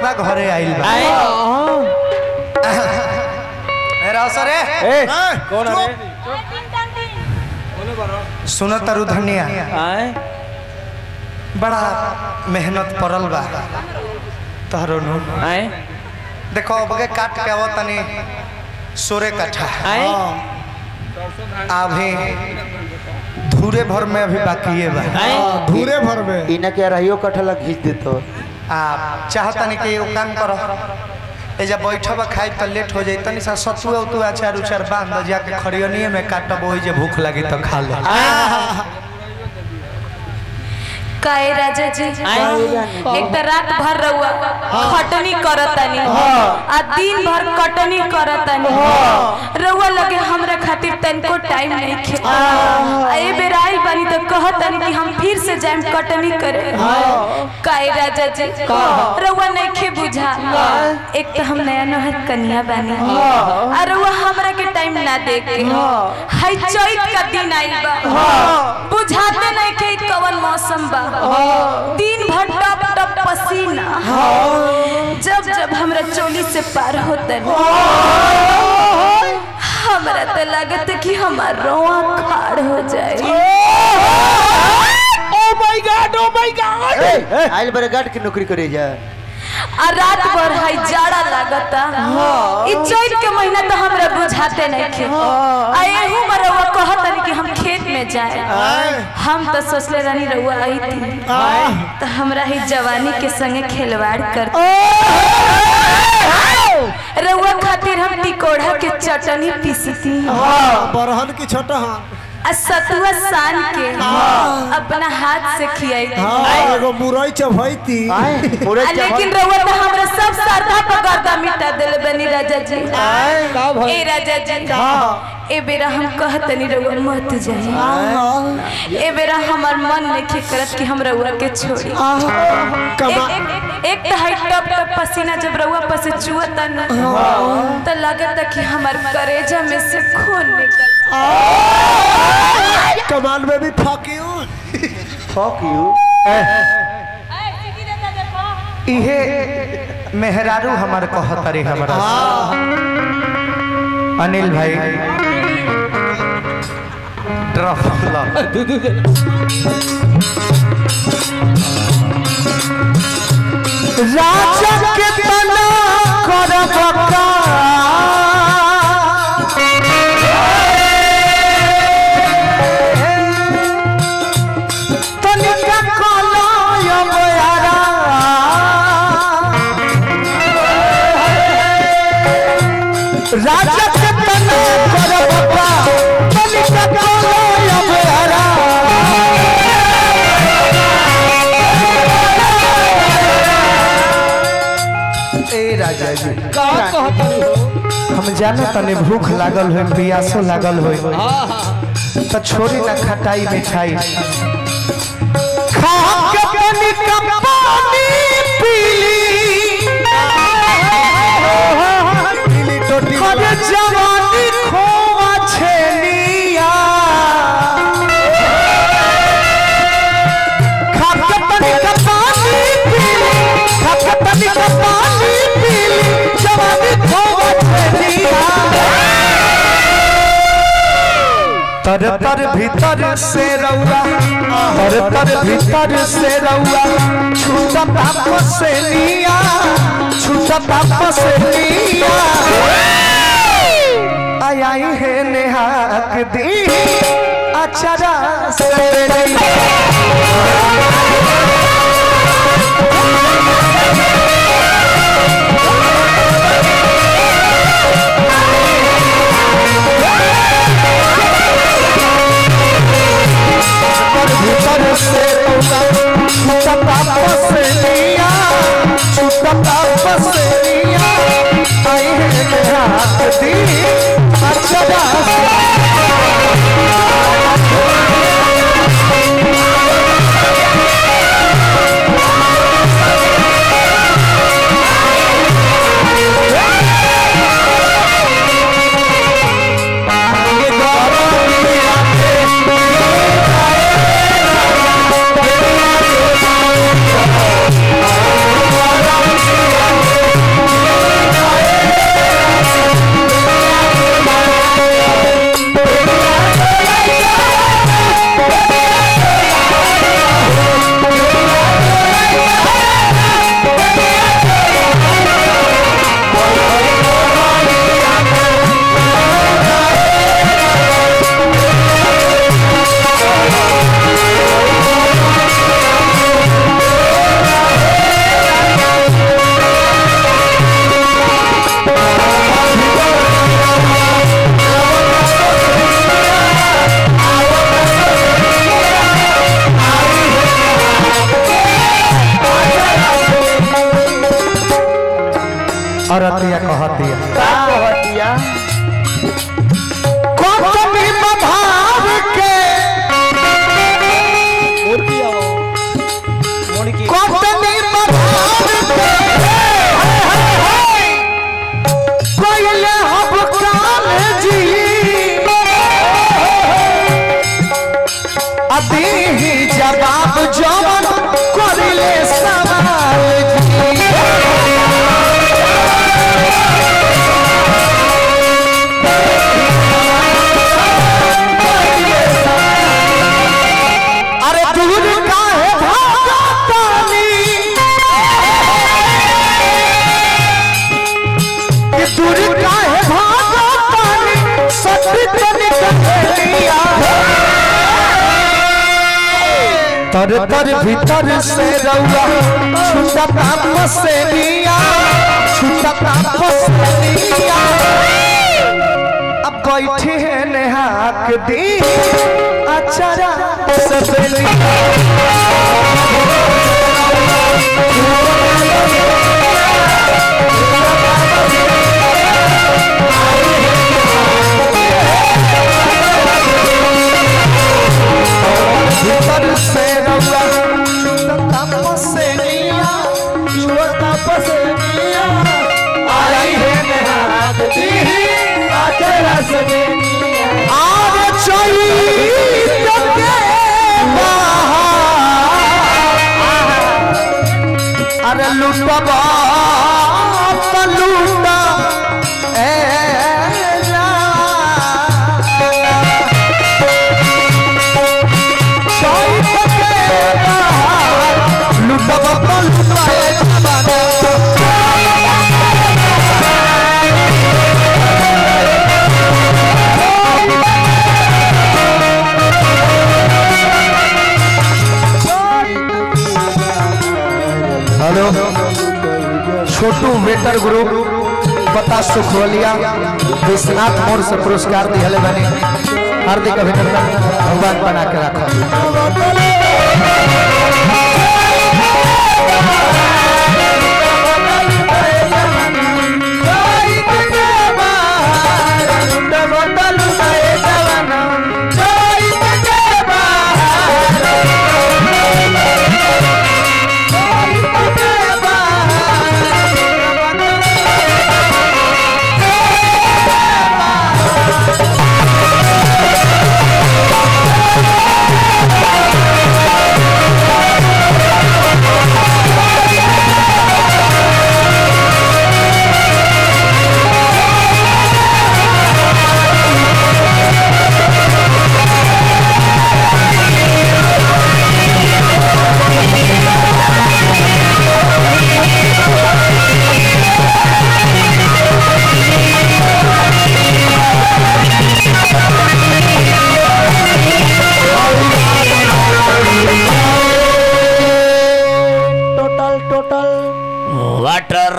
मर्दा घरे आइल बा मेरा असर है कौन है सुना तारू धनिया बड़ा मेहनत पड़ल बा तहरो नु देखो अब के काट के आवत तनी 16 कट्ठा अभी धूरे भर में अभी बाकी है बा धूरे भर में इना क्या रहियो कठला खींच देतो आप चाहता नहीं कि वो काम करो ए जब बैठब खाई तो लेट हो जाए तनी सा सतुआ उतु अचार उचार बांध जाके खड़ियनिए में काटब वही जे भूख लगी तो खा लो काहे राजा जी एक तो रात भर रहुआ खटनी करतानी आ दिन भर कटनी करतानी रहुआ लगे हमरा खातिर तनको टाइम नहीं खे ए बेर आइल बानी तो कहतानी कि हम फिर से जाएम कटनी करे काहे राजा जी रहुआ नहीं खे बुझा एक तो हम नया नहर कन्या बानी आ रहुआ हमरा के टाइम ना दे के हाय चैत का दिन आइल बा बुझाते नहीं के कवन मौसम बा दिन भर टप टप पसीना जब जब हमरा चोली से पार होता हमरा तो लगता कि हमार रोआ खाड़ हो जाए ओ माय गॉड आइल बरे गार्ड की नौकरी करे जा आ रात भर हाय जाड़ा लागता ई चैत के महीना तो हमरा बुझाते नहीं खे आ एहू में रउआ कहतनी कि हम खेत में जाए हम तो सोचले रानी रउआ आई थी तो हमरा ही जवानी के संगे खिलवाड़ कर रउआ खातिर हम टिकोड़ा के चटनी पीसती बरहन की छोटा सतुआ सान के अपना हाथ से खियाई एगो मुरई चबैती लेकिन रउआ तो हमरा सब श्रद्धा पर गर्दा मिटा देले बनी राजा जी ए राजा जी ए बेरा हम कहतनी रउआ मत जाई ए बेरा हमार मन नहीं करत कि हम रउआ के छोड़ी एक तो हाई टप टप पसीना जब रउआ पर से चुअता न तो लगता कि हमार करेजा में से खून निकल कमाल में भी फक यू इहे मेहरारू हमार कहतरी हमरा अनिल भाई ड्रॉप राजा के तना करबका तनिका कलय बयारा राजा के तना करबका तनिका कलय बयारा राजा जी हम जाना तने भूख लागल हो प्यासो लागल हो तो छोड़ी ना खटाई मिठाई खा के तनिका पानी पीली अरे जवानी खोवा छेलिया खा के तनिका पानी पीली खा के तनिका पानी तर तर भीतर से रउआ तर भीतर से रउआ छूटा ताप से लिया छूटा ताप से लिया आई है नेहाक दी अचरा से और अतिया कहतिया का कहतिया कटनी बधार के कटनी बधार के कोइले हब काल जी अभी जवाब जवन करिले सवाल जी अरे दूर काहे भागतानी कि दूर काहे भागतानी सत्य निकलिया तर तर भीतर से रउआ छूटा ताप से निया छूटा ताप से निया अब बैठे हैं नेहाक दी अचरा से बेलिया भीतर से रउआ छूटा ताप से निया छूटा ताप से निया आई है नेहाक दी अचरा से बेलिया आग चोई अरे लुटबा लूटा लुटबा हेलो छोटू वेटर ग्रुप पता सुखवलिया विश्वनाथ मोड़ से पुरस्कार दिहले बने हार्दिक अभिनंदन भगवान बना के रखा वाटर